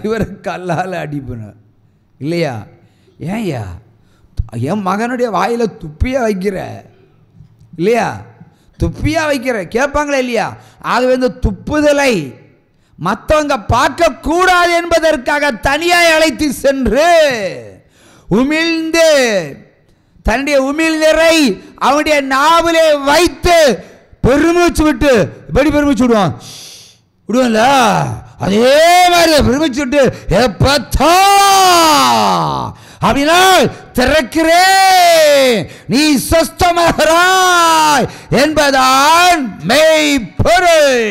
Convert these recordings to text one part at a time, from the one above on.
இவரை கல்லால் அடிப்பணும் இல்லையா? ஏன்யா என் மகனுடைய வாயில் துப்பியாக வைக்கிற இல்லையா? துப்பியாக வைக்கிற கேட்பாங்களே இல்லையா? ஆகவே இந்த துப்புதலை மற்றவங்க பார்க்கக்கூடாது என்பதற்காக தனியாய் அழைத்து சென்று உமிழ்ந்து தன்னுடைய உமிழ்நீரை அவனுடைய நாவிலே வைத்து பெருமிச்சு விட்டு எப்படி பெருமிச்சு விடுவான்ல அதே மாதிரி பெருமிச்சு விட்டு எப்பத்தா அப்படின்னா திறக்கிறேன் நீ சொஸ்தமாகிறாய் என்பதான் மெய்ப்பொருள்.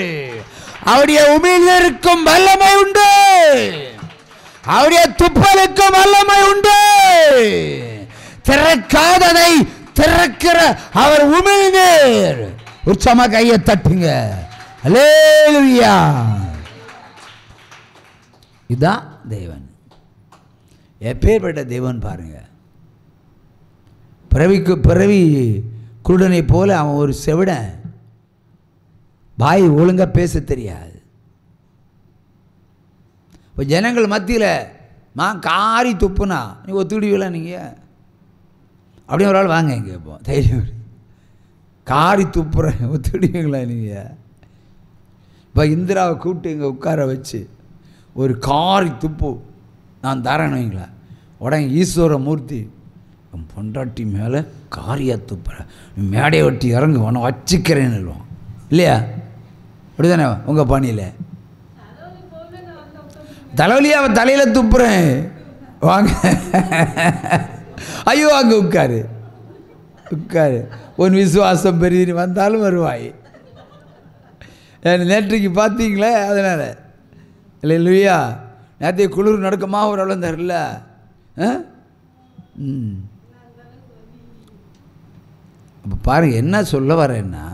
அவருடைய உமிழ்நீருக்கும் வல்லமை உண்டு, அவருடைய துப்பலுக்கும் வல்லமை உண்டு. திறக்காததை திறக்கிற அவர் உமிழ்நீர். உற்சாகமா கையை தட்டுங்க. அல்லேலூயா. இதுதான் தேவன். எப்பேற்பட்ட தேவன் பாருங்க. பிறவி குருடனை போல அவன் ஒரு செவிடன், வாய் ஒழுங்கா பேச தெரியாது. இப்போ ஜனங்கள் மத்தியில் காரி துப்புனா நீ ஒத்துடுவீங்களா? நீங்கள் அப்படியே ஒரு ஆள் வாங்க இங்கே இப்போ தைரியம் காரி துப்புறேன் ஒத்துடுவீங்களா நீங்கள்? இப்போ இந்திராவை கூப்பிட்டு இங்கே உட்கார வச்சு ஒரு காரி துப்பு நான் தரேன்னு வைங்களேன். உடனே ஈஸ்வர மூர்த்தி பொண்டாட்டி மேலே காரியா துப்புறேன், மேடையை ஒட்டி இறங்கு உன வச்சுக்கிறேன்னு சொல்லுவான் இல்லையா? அப்படி தானே உங்கள் பாணியில்? தலைவலியா அவன் தலையில் துப்புறேன் வாங்க ஐயோ அங்கே உட்காரு உட்காரு உன் விசுவாசம் பெரிய வந்தாலும் வருவாய். நேற்றைக்கு பார்த்தீங்களே அதனால் இல்லை இல்லையா? நேற்றைய குளிர் நடக்கமாக ஒரு அளவு தரல. அப்போ பாருங்கள் என்ன சொல்ல வரேன்னா,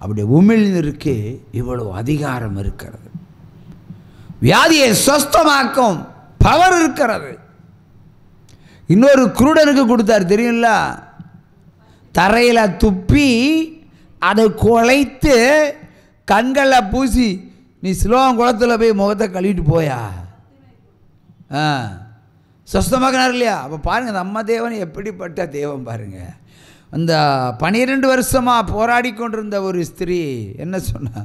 அப்படி உமிழ்நீருக்கு இவ்வளவு அதிகாரம் இருக்கிறது. வியாதியை சொஸ்தமாக்கும் பவர் இருக்கிறது. இன்னொரு குருடனுக்கு கொடுத்தார் தெரியும்ல, தரையில் துப்பி அதை குலைத்து கண்களில் பூசி நீ சிலோகம் குளத்தில் போய் முகத்தை கழுவிட்டு போயா சொஸ்தமாக்கினார் இல்லையா? அப்போ பாருங்கள் நம்ம தேவன் எப்படிப்பட்ட தேவன் பாருங்கள். அந்த 12 வருஷமாக போராடி கொண்டிருந்த ஒரு ஸ்திரீ என்ன சொன்னா,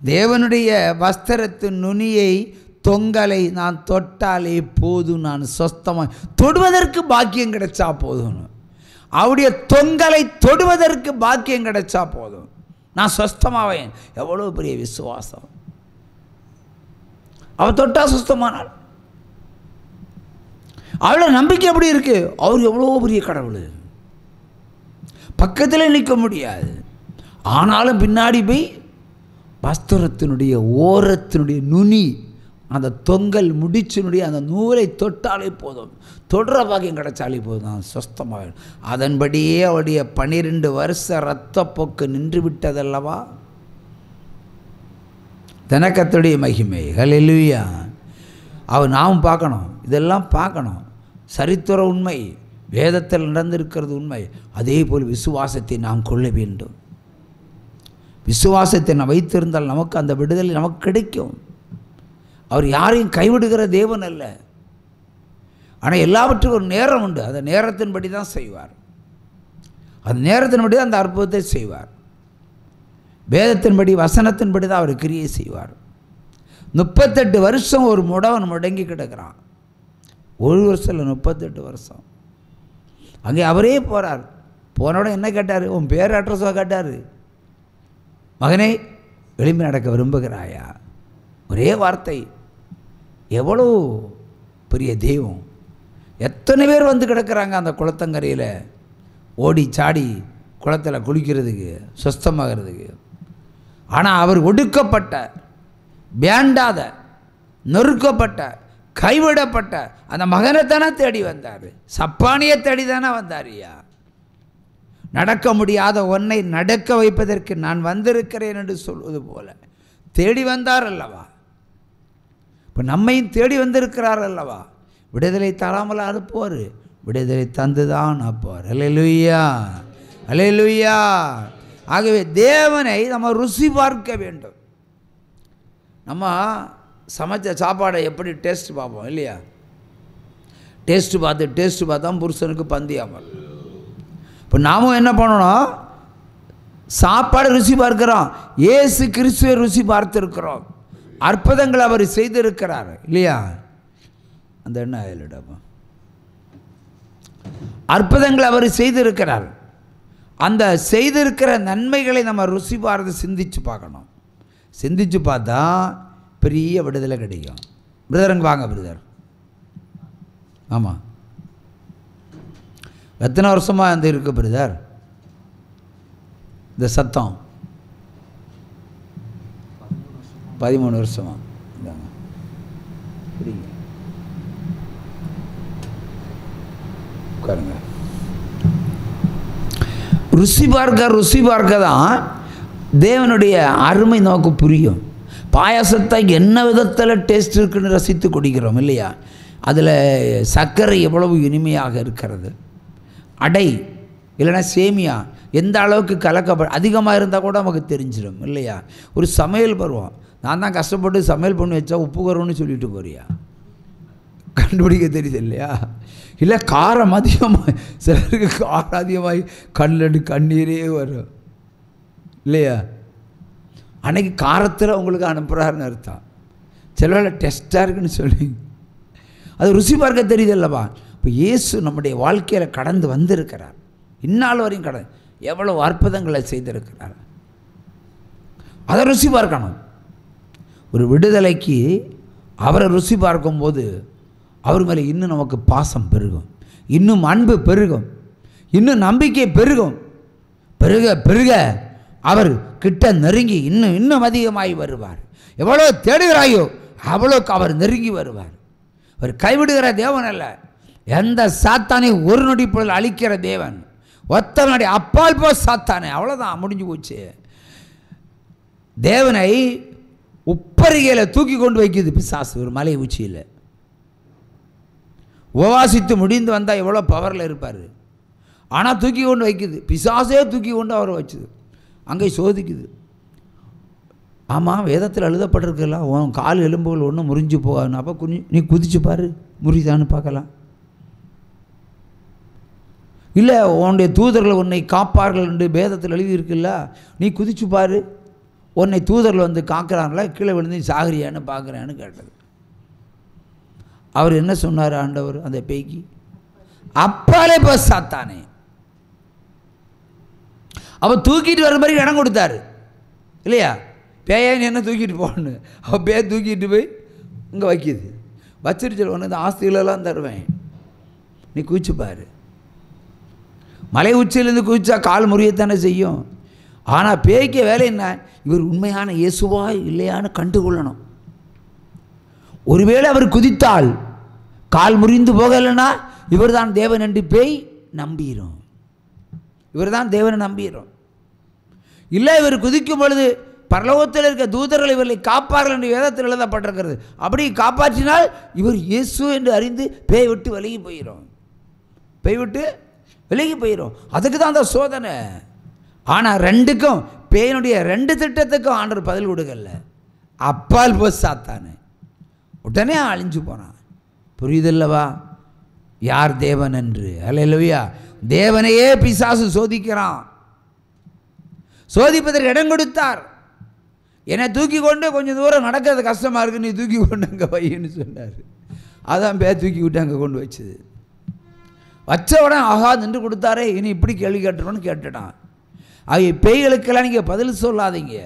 தேவனுடைய வஸ்திரத்தின் நுனியை தொங்கலை நான் தொட்டாலே போதும், நான் சொஸ்தமாக தொடுவதற்கு பாக்கியம் கிடைச்சா போதும், அவருடைய தொங்கலை தொடுவதற்கு பாக்கியம் கிடைச்சா போதும், நான் சொஸ்தமாவேன். எவ்வளோ பெரிய விசுவாசம்! அவள் தொட்டா சொஸ்தமானாள். அவளோட நம்பிக்கை எப்படி இருக்கு? அவர் எவ்வளோ பெரிய கடவுள், பக்கத்தில் நிற்க முடியாது. ஆனாலும் பின்னாடி போய் வஸ்திரத்தினுடைய ஓரத்தினுடைய நுனி அந்த தொங்கல் முடிச்சினுடைய அந்த நூலை தொட்டாலே போதும், தொடர பாக்கியம் கிடைச்சாலே போதும், நான் சொஸ்தமாக. அதன்படியே அவருடைய 12 வருஷ இரத்தப்போக்கு நின்று விட்டதல்லவா? தனக்கத்துடைய மகிமை. ஹல்லேலூயா. அவர் நாம் பார்க்கணும், இதெல்லாம் பார்க்கணும். சரித்திர உண்மை, வேதத்தில் நடந்திருக்கிறது உண்மை. அதே போல் விசுவாசத்தை நாம் கொள்ள வேண்டும். விசுவாசத்தை நாம் வைத்திருந்தால் நமக்கு அந்த விடுதலை நமக்கு கிடைக்கும். அவர் யாரையும் கைவிடுகிற தேவன் அல்ல. ஆனால் எல்லாவற்றுக்கும் ஒரு நேரம் உண்டு. அந்த நேரத்தின்படி தான் செய்வார். அந்த நேரத்தின்படி தான் அந்த அற்புதத்தை செய்வார். வேதத்தின்படி வசனத்தின்படி தான் அவர் கிரியை செய்வார். 38 வருஷம் ஒரு முடவன் முடங்கி கிடக்கிறான். ஒரு வருஷம் இல்லை, 38 வருஷம். அங்கே அவரே போகிறார். போனோட என்ன கேட்டார்? உன் பேர் அட்ரஸாக கேட்டார். மகனே எழும்பி நடக்க விரும்புகிறாயா? ஒரே வார்த்தை. எவ்வளோ பெரிய தெய்வம்! எத்தனை பேர் வந்து கிடக்கிறாங்க அந்த குளத்தங்கரையில், ஓடி சாடி குளத்தில் குளிக்கிறதுக்கு, சுஸ்தமாகிறதுக்கு. ஆனால் அவர் ஒடுக்கப்பட்ட, வேண்டாத, நொறுக்கப்பட்ட, கைவிடப்பட்ட அந்த மகனைத்தானே தேடி வந்தார். சப்பானியை தேடி தானே வந்தார். ஐயா, நடக்க முடியாத ஒன்றை நடக்க வைப்பதற்கு நான் வந்திருக்கிறேன் என்று சொல்வது போல தேடி வந்தார் அல்லவா? இப்போ நம்மையும் தேடி வந்திருக்கிறார் அல்லவா? விடுதலை தராமல் அனுப்புவார், விடுதலை தந்துதான் அனுப்புவார். அல்லேலூயா, அல்லேலூயா. ஆகவே தேவனை நம்ம ருசி பார்க்க வேண்டும். நம்ம சமைச்ச சாப்பாடை எப்படி டேஸ்ட் பார்ப்போம் இல்லையா? டேஸ்ட்டு பார்த்தா புருஷனுக்கு பந்தியாமல். இப்போ நாமும் என்ன பண்ணணும்? சாப்பாடு ருசி பார்க்கிறோம், இயேசு கிறிஸ்துவை ருசி பார்த்துருக்கிறோம், அற்புதங்கள் அவர் செய்திருக்கிறார் இல்லையா? அந்த என்ன ஆயிலடாப்பா, அற்புதங்கள் அவர் செய்திருக்கிறார். அந்த செய்திருக்கிற நன்மைகளை நம்ம ருசி பார்த்து சிந்திச்சு பார்க்கணும். சிந்திச்சு பார்த்தா பெரிய விடுதலை கிடைக்கும். பிரதருங்க வாங்க பிரதர். ஆமாம், எத்தனை வருஷமாக அந்த இருக்கு பிரதர் இந்த சத்தம்? 13 வருஷமா. உட்காருங்க. ருசி பார்க்க தான் தேவனுடைய அருமை நமக்கு புரியும். பாயாசத்தை என்ன விதத்தில் டேஸ்ட் இருக்குன்னு ரசித்து குடிக்கிறோம் இல்லையா? அதில் சர்க்கரை எவ்வளவு இனிமையாக இருக்கிறது. அடை இல்லைன்னா சேமியா எந்த அளவுக்கு அதிகமாக இருந்தால் கூட நமக்கு தெரிஞ்சிடும் இல்லையா? ஒரு சமையல் பருவம், நான் தான் கஷ்டப்பட்டு சமையல் பண்ணி வச்சா உப்பு குறவுன்னு சொல்லிட்டு போறியா? கண்டுபிடிக்க தெரியுது இல்லையா? இல்லை காரம் அதிகமாக, சிலருக்கு காரம் அதிகமாகி கண்ணீரே வரும் இல்லையா? அன்னைக்கு காரத்தில் உங்களுக்கு அனுப்புகிறாருன்னு அர்த்தம். சில வேளை டெஸ்ட்டாக இருக்குன்னு சொல்லி அது ருசி பார்க்க தெரியுது அல்லவா? இப்போ இயேசு நம்முடைய வாழ்க்கையில் கடந்து வந்திருக்கிறார். இந்நாள் வரையும் எவ்வளோ அற்புதங்களை செய்திருக்கிறார். அதை ருசி பார்க்கணும். ஒரு விடுதலைக்கு அவரை ருசி பார்க்கும்போது அவர் மேலே இன்னும் நமக்கு பாசம் பெருகும், இன்னும் அன்பு பெருகும், இன்னும் நம்பிக்கை பெருகும். பெருக அவர் கிட்ட நெருங்கி இன்னும் அதிகமாகி வருவார். எவ்வளோ தேடுகிறாயோ அவ்வளோக்கு அவர் நெருங்கி வருவார். அவர் கைவிடுகிற தேவன் அல்ல, எந்த சாத்தானை ஒரு நொடி பொழுது அழிக்கிற தேவன். ஒத்த நடி அப்பால் போ சாத்தானே, அவ்வளோதான், முடிஞ்சு போச்சு. தேவனை உப்பரிகையில் தூக்கி கொண்டு வைக்குது பிசாசு ஒரு மலை உச்சியில். உபவாசித்து முடிந்து வந்தால் எவ்வளோ பவரில் இருப்பார். ஆனால் தூக்கி கொண்டு வைக்குது, பிசாசே தூக்கி கொண்டு அவரை வச்சுது, அங்கே சோதிக்குது. ஆமாம், வேதத்தில் எழுதப்பட்டிருக்கலாம், உன் கால் எலும்புகள் ஒன்றும் முறிஞ்சு போகாதுன்னு. அப்போ நீ குதிச்சு பாரு, முறிதான்னு பார்க்கலாம். இல்லை, உன்னுடைய தூதர்கள் உன்னை காப்பார்கள் என்று வேதத்தில் எழுதியிருக்குல்ல, நீ குதிச்சு பாரு, உன்னை தூதர்கள் வந்து காக்கிறாங்களா, கீழே விழுந்து சாகரியான்னு பார்க்குறேன்னு கேட்டது. அவர் என்ன சொன்னார் ஆண்டவர் அந்த பேய்க்கு? அப்பாலே போ சாத்தானே. அவள் தூக்கிட்டு வர மாதிரி இடம் கொடுத்தாரு இல்லையா? பேயான்னு என்ன தூக்கிட்டு போகணும். அவள் பேய தூக்கிட்டு போய் இங்கே வைக்கிது. வச்சிருச்சு, ஒன்று இந்த ஆஸ்திகளெல்லாம் தருவேன், நீ குதிச்சுப்பார். மலை உச்சியிலேருந்து குதிச்சா கால் முறியத்தானே செய்யும். ஆனால் பேய்க்க வேலை என்ன? இவர் உண்மையான இயேசுவா இல்லையான்னு கண்டுகொள்ளணும். ஒருவேளை அவர் குதித்தால் கால் முறிந்து போகலைன்னா இவர் தான் தேவன் என்று பேய் நம்பிடும். இவர் தான் தேவனை நம்பிடும். இல்லை, இவர் குதிக்கும் பொழுது பரலோகத்தில் இருக்க தூதர்கள் இவர்களை காப்பார்கள் என்று வேதத்தில் எழுதப்பட்டிருக்கிறது. அப்படி காப்பாற்றினால் இவர் இயேசு என்று அறிந்து பேய் விட்டு விலகி போயிடும். பேய் விட்டு விலகி போயிடும். அதுக்கு தான் அந்த சோதனை. ஆனால் ரெண்டுக்கும், பேயனுடைய ரெண்டு திட்டத்துக்கும் ஆண்டவர் பதில் கொடுக்கல. அப்பால் போ சாத்தானே, உடனே அழிஞ்சு போனான். புரியுதில்லவா யார் தேவன் என்று? அல்லேலூயா. தேவனையே பிசாசு சோதிக்கிறான். சோதிப்பதற்கு இடம் கொடுத்தார். என்னை தூக்கி கொண்டு கொஞ்சம் தூரம் நடக்கிறது கஷ்டமாக இருக்குது, நீ தூக்கி கொண்டு அங்கே வைன்னு சொன்னார். அதான் பேர் தூக்கி விட்டு அங்கே கொண்டு வச்சது. வச்ச உடனே ஆகா நின்று கொடுத்தாரே, இனி இப்படி கேள்வி கேட்டுருவோன்னு கேட்டுட்டான். ஆகிய பேய்களுக்கெல்லாம் நீங்கள் பதில் சொல்லாதீங்க.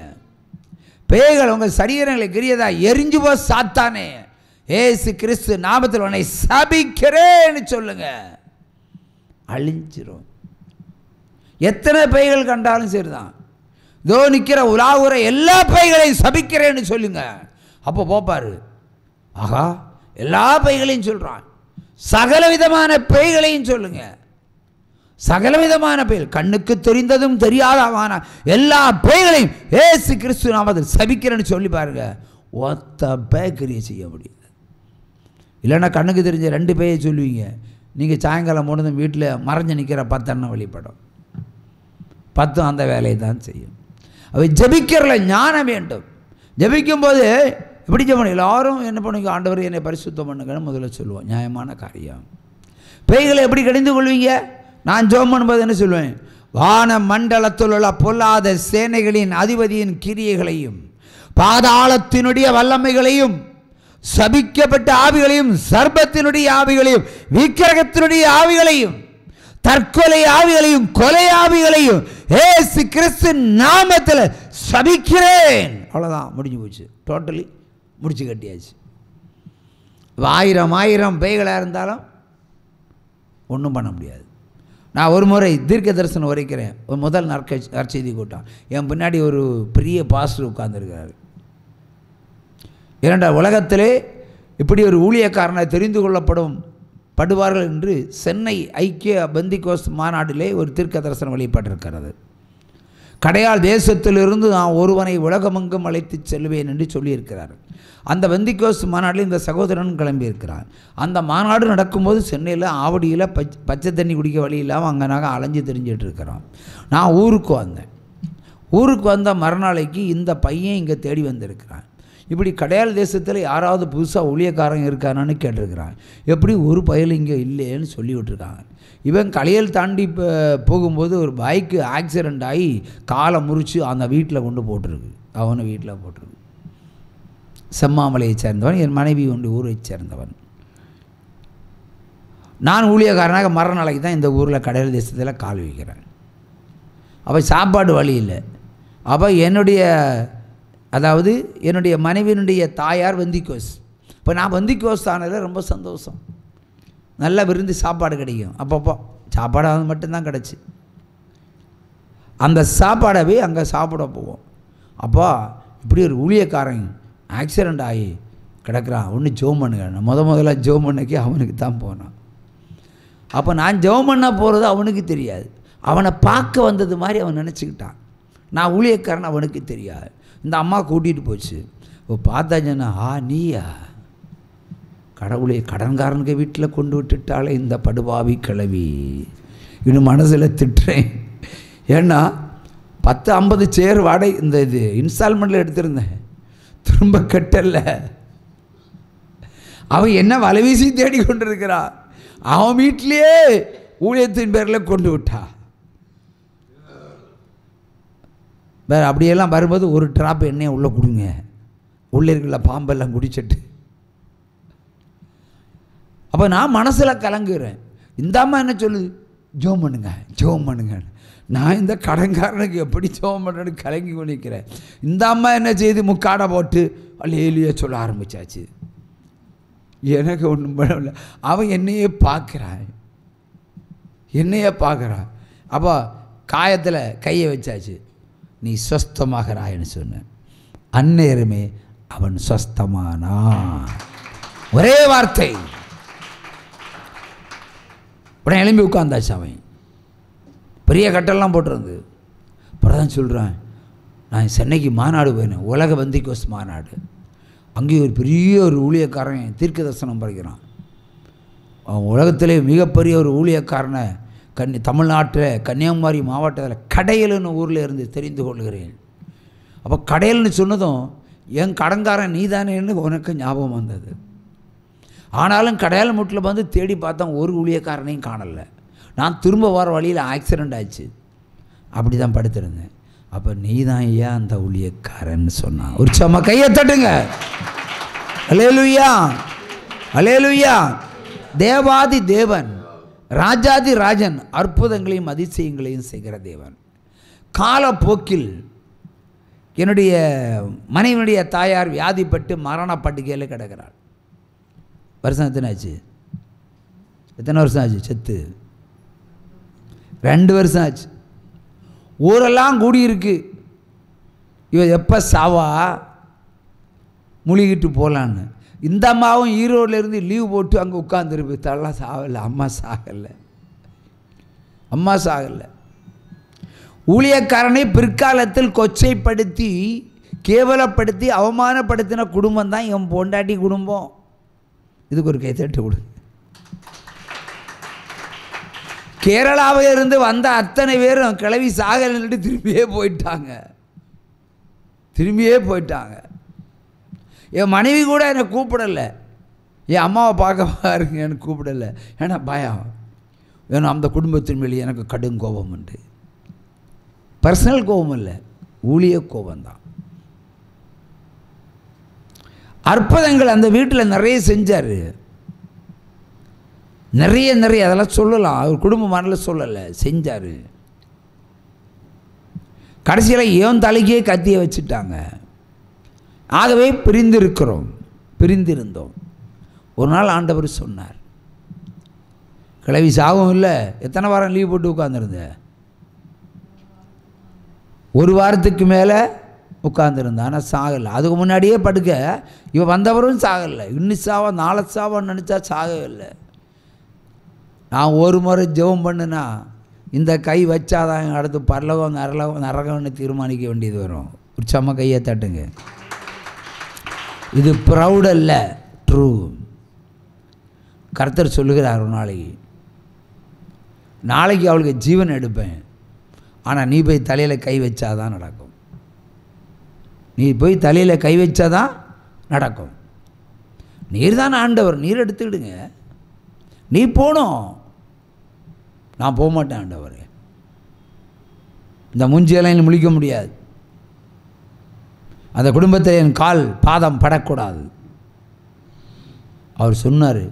பேய்கள் உங்கள் சரீரங்களை கிரியதா எரிஞ்சு போ சாத்தானே, ஏசு கிறிஸ்து நாமத்தில் உன்னை சபிக்கிறேன்னு சொல்லுங்க, அழிஞ்சிரும். எத்தனை பேய்கள் கண்டாலும் சரிதான், இதோ நிற்கிற உலாவுற எல்லா பேய்களையும் சபிக்கிறேன்னு சொல்லுங்க. அப்போ போப்பாரு, ஆகா எல்லா பேய்களையும் சொல்கிறான், சகல விதமான பேய்களையும் சொல்லுங்க. சகல விதமான பேய்கள், கண்ணுக்கு தெரிந்ததும் தெரியாதமான எல்லா பேய்களையும் ஏசு கிறிஸ்து நாமத்தில் சபிக்கிறேன்னு சொல்லி பாருங்க. ஒத்த பேய்கரியை செய்ய முடியாது. இல்லைன்னா கண்ணுக்கு தெரிஞ்ச 2 பேயை சொல்லுவீங்க. நீங்கள் சாயங்காலம் போனதும் வீட்டில் மறைஞ்சு நிற்கிற 10 எண்ணம் வெளிப்படும். 10 அந்த வேலையை தான் செய்யும். அவை ஜபிக்கிறல ஞானம் வேண்டும். ஜபிக்கும்போது எப்படி ஜெபம் பண்ண எல்லாரும் என்ன பண்ணுவீங்க? ஆண்டவர் என்னை பரிசுத்தம் பண்ணுங்கன்னு முதல்ல சொல்லுவோம். நியாயமான காரியம். பேய்களை எப்படி கடிந்து கொள்வீங்க? நான் ஜெபம் பண்ணும்போது என்ன சொல்லுவேன்? வான மண்டலத்தில் உள்ள பொல்லாத சேனைகளின் அதிபதியின் கிரியைகளையும் பாதாளத்தினுடைய வல்லமைகளையும் சபிக்கப்பட்ட ஆவிகளையும் சர்ப்பத்தினுடைய ஆவிகளையும் விக்கிரகத்தினுடைய ஆவிகளையும் தற்கொலை ஆவிகளையும் கொலை ஆவிகளையும் இயேசு கிறிஸ்து நாமத்தில் சபிக்கிறேன். அவ்வளோதான், முடிஞ்சு போச்சு. டோட்டலி முடிச்சு கட்டியாச்சு. 1000 பேய்களாக இருந்தாலும் ஒன்றும் பண்ண முடியாது. நான் ஒரு முறை தீர்க்க தரிசனம் உரைக்கிறேன். ஒரு முதல் நற்செய்தி கூட்டம். என் பின்னாடி ஒரு பெரிய பாஸ்டர் உட்கார்ந்துருக்கிறார். இரண்டாவது, உலகத்திலே இப்படி ஒரு ஊழியக்காரனை தெரிந்து கொள்ளப்படுவார்கள் என்று சென்னை ஐக்கிய பெந்திகோஸ்த் மாநாட்டிலே ஒரு தீர்க்க தரிசனம் வெளிப்பட்டிருக்கிறது. கடையால் தேசத்திலிருந்து நான் ஒருவனை உலகமெங்கும் அழைத்து செல்வேன் என்று சொல்லியிருக்கிறார். அந்த பெந்திகோஸ்த் மாநாட்டில் இந்த சகோதரன் கிளம்பியிருக்கிறார். அந்த மாநாடு நடக்கும்போது சென்னையில் ஆவடியில் பச்சை தண்ணி குடிக்க வழி இல்லாமல் அங்கே நாங்கள் அலைஞ்சு தெரிஞ்சிட்டு இருக்கிறோம். நான் ஊருக்கு வந்தேன். ஊருக்கு வந்த மறுநாளைக்கு இந்த பையன் இங்கே தேடி வந்திருக்கிறான். இப்படி கடையால் தேசத்தில் யாராவது புதுசாக ஊழியக்காரங்க இருக்கானான்னு கேட்டிருக்கிறான். எப்படி ஒரு பயல் இங்கே இல்லைன்னு சொல்லி விட்டுருக்காங்க. இவன் கலையல் தாண்டி போகும்போது ஒரு பைக்கு ஆக்சிடெண்ட் ஆகி காலை முறித்து அந்த வீட்டில் கொண்டு போட்டிருக்கு. அவனை வீட்டில் போட்டிருக்கு. செம்மாமலையை சேர்ந்தவன், என் மனைவி ஒன்று ஊரை சேர்ந்தவன். நான் ஊழியக்காரனாக மறுநாளைக்கு தான் இந்த ஊரில் கடையல் தேசத்தில் கால் வைக்கிறேன். அப்போ சாப்பாடு வழி இல்லை. அப்போ என்னுடைய மனைவியினுடைய தாயார் வெந்திக்கோஸ். இப்போ நான் வெந்திக்கோஸ் ஆனதில் ரொம்ப சந்தோஷம். நல்லா விருந்து சாப்பாடு கிடைக்கும். அப்பப்போ சாப்பாடு அது மட்டும்தான் கிடச்சி. அந்த சாப்பாடை போய் அங்கே சாப்பிட போவோம். அப்போ இப்படி ஒரு ஊழியக்காரன் ஆக்சிடெண்ட் ஆகி கிடக்கிறான். ஒன்று ஜெபம் பண்ணுங்க. முதல்ல ஜெபம் பண்ணக்கே அவனுக்கு தான் போனான். அப்போ நான் ஜெபம் பண்ண போகிறது அவனுக்கு தெரியாது. அவனை பார்க்க வந்தது மாதிரி அவன் நினச்சிக்கிட்டான். நான் ஊழியக்காரன் அவனுக்கு தெரியாது. இந்த அம்மா கூட்டிகிட்டு போச்சு. பார்த்தா சொன்னா, நீயா கடவுளை கடன்காரனுக்கு வீட்டில் கொண்டு விட்டுட்டாலே இந்த படுபாவி கிளவி. இன்னும் மனசில் திட்டுறேன். ஏன்னா 10-50 சேர் வாடகை இந்த இது இன்ஸ்டால்மெண்ட்டில் எடுத்திருந்தேன். திரும்ப கட்டல. அவன் என்ன வலைவீசி தேடி கொண்டு இருக்கிறா. அவன் வீட்டிலேயே ஊழியத்தின் பேரில் கொண்டு விட்டா. வேறு அப்படியெல்லாம் வரும்போது ஒரு ட்ராப் எண்ணெயை உள்ளே கொடுங்க. உள்ளே இருக்கிற பாம்பெல்லாம் குடிச்சிட்டு. அப்போ நான் மனசில் கலங்குறேன். இந்த அம்மா என்ன சொல்லுது? ஜெபம் பண்ணுங்க. நான் இந்த கடன்காரனுக்கு எப்படி ஜெபம் பண்ணுறேன்னு கலங்கி கொண்டிருக்கிறேன். இந்த அம்மா என்ன செய்து முக்காடை போட்டு அல்லேலூயா சொல்ல ஆரம்பித்தாச்சு. எனக்கு ஒன்றும் பண்ணல. அவன் என்னையே பார்க்குறான். அப்போ காயத்தில் கையை வச்சாச்சு. நீ சொஸ்தமாகறான்னு சொன்னேன். அந்நேரமே அவன் சொஸ்தமானா. ஒரே வார்த்தை. உடனே எழும்பி உட்கார்ந்தாச்சு. அவன் பெரிய கட்டெல்லாம் போட்டிருந்து. அப்புறம் தான் சொல்கிறான், நான் சென்னைக்கு மாநாடு போயினேன், உலக பெந்திகோஸ்த் மாநாடு. அங்கேயும் ஒரு பெரிய ஒரு ஊழியக்காரன் தீர்க்க தரிசனம் படிக்கிறான். அவன் உலகத்திலே மிகப்பெரிய ஒரு ஊழியக்காரனை தமிழ்நாட்டில் கன்னியாகுமரி மாவட்டத்தில் கடையல்னு ஊரில் இருந்து தெரிந்து கொள்கிறேன். அப்போ கடையல்னு சொன்னதும் என் கடன்காரன் நீதானேன்னு உனக்கு ஞாபகம் வந்தது. ஆனாலும் கடையால் முட்டில் வந்து தேடி பார்த்தேன், ஒரு ஊழியக்காரனையும் காணலை. நான் திரும்ப வர வழியில் ஆக்சிடெண்ட் ஆச்சு. அப்படி தான் படுத்திருந்தேன். அப்போ நீ தான் ஐயா அந்த ஊழியக்காரன்னு சொன்னான். ஒரு சம கையை தட்டுங்க. அல்லேலூயா. தேவாதி தேவன், ராஜாதி ராஜன், அற்புதங்களையும் அதிசயங்களையும் செய்கிற தேவன். காலப்போக்கில் என்னுடைய மனைவியுடைய தாயார் வியாதிப்பட்டு மரணப்பட்டுக்கையில் கிடக்கிறாள். வருஷம் எத்தனை ஆச்சு? எத்தனை வருஷம் ஆச்சு செத்து? 2 வருஷம் ஆச்சு. ஊரெல்லாம் கூடியிருக்கு, இவ எப்போ சாவா முழுகிட்டு போகலான்னு. இந்த அம்மாவும் ஈரோட்லேருந்து லீவ் போட்டு அங்கே உட்காந்துருப்பு. தள்ளலாம் சாகலை. அம்மா சாகலை. ஊழியக்காரனை பிற்காலத்தில் கொச்சைப்படுத்தி கேவலப்படுத்தி அவமானப்படுத்தின குடும்பம் தான் என் பொண்டாட்டி குடும்பம். இதுக்கு ஒரு கைத்தட்டு கொடுங்க. கேரளாவில் இருந்து வந்த அத்தனை பேரும் கிளவி சாகலைன்னுட்டு திரும்பியே போயிட்டாங்க. என் மனைவி கூட என்னை கூப்பிடலை, என் அம்மாவை பார்க்க பாருங்கன்னு கூப்பிடலை. ஏன்னா பயம். ஏன்னா அந்த குடும்பத்தின் மேலே எனக்கு கடும் கோபம் உண்டு. பர்சனல் கோபம் இல்லை, ஊழிய கோபம்தான். அற்புதங்கள் அந்த வீட்டில் நிறைய செஞ்சார், நிறைய அதெல்லாம் சொல்லலாம். அவர் குடும்பமானல சொல்லலை, செஞ்சார். கடைசியில் ஏன் தலைக்கே கத்தியை வச்சுட்டாங்க. ஆகவே பிரிந்திருந்தோம். ஒரு நாள் ஆண்டவர் சொன்னார், கிளவி சாகவும் இல்லை, எத்தனை வாரம் லீவ் போட்டு உட்காந்துருந்த? ஒரு வாரத்துக்கு மேலே உட்காந்துருந்தேன், ஆனால் சாகலை. அதுக்கு முன்னாடியே படுக்க இவன் வந்தவரும் சாகலை. இன்னும் சாவா நாளை சாவான்னு நினச்சா சாகவே இல்லை. நான் ஒரு முறை ஜெபம் பண்ணுனா இந்த கை வச்சாதான் அடுத்து பரலோகம் நரகம்னு தீர்மானிக்க வேண்டியது வரும். ஒரு செம்ம கையை தட்டுங்க. இது ப்ரௌட் அல்ல, ட்ரூ. கர்த்தர் சொல்லுகிறார், ஒரு நாளைக்கு அவளுக்கு ஜீவன் எடுப்பேன், ஆனால் நீ போய் தலையில் கை வச்சாதான் நடக்கும். நீ போய் தலையில் கை வச்சாதான் நடக்கும். நீர் தான் ஆண்டவர், நீர் எடுத்துக்கிடுங்க. நீ போகணும், நான் போக மாட்டேன் ஆண்டவர். இந்த மூஞ்சியெல்லாம் முழிக்க முடியாது. அந்த குடும்பத்தில் என் கால் பாதம் படக்கூடாது. அவர் சொன்னார்,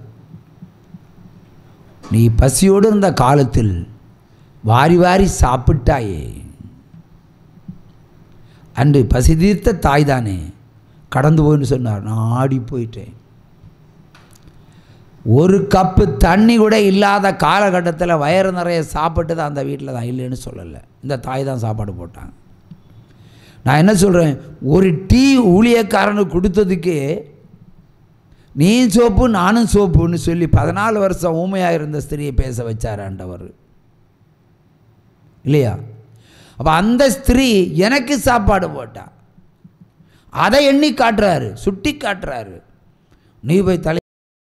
நீ பசியோடு இருந்த காலத்தில் வாரி வாரி சாப்பிட்டாயே, அன்று பசி தீர்த்த தாய் தானே கடந்து போயின்னு சொன்னார். நான் ஆடி போயிட்டேன். ஒரு கப்பு தண்ணி கூட இல்லாத காலகட்டத்தில் வயிறு நிறைய சாப்பிட்டு தான் அந்த வீட்டில் தான், இல்லைன்னு சொல்லலை. இந்த தாய் தான் சாப்பாடு போட்டாங்க. நான் என்ன சொல்கிறேன், ஒரு டீ ஊழியக்காரனுக்கு கொடுத்ததுக்கு நீ சோப்பு நானும் சோப்புன்னு சொல்லி 14 வருஷம் ஊமையாக இருந்த ஸ்திரியை பேச வச்சார் ஆண்டவர், இல்லையா? அப்போ அந்த ஸ்திரீ எனக்கு சாப்பாடு போட்டா, அதை எண்ணி காட்டுறாரு, சுட்டி காட்டுறாரு. நீ போய் தலையில்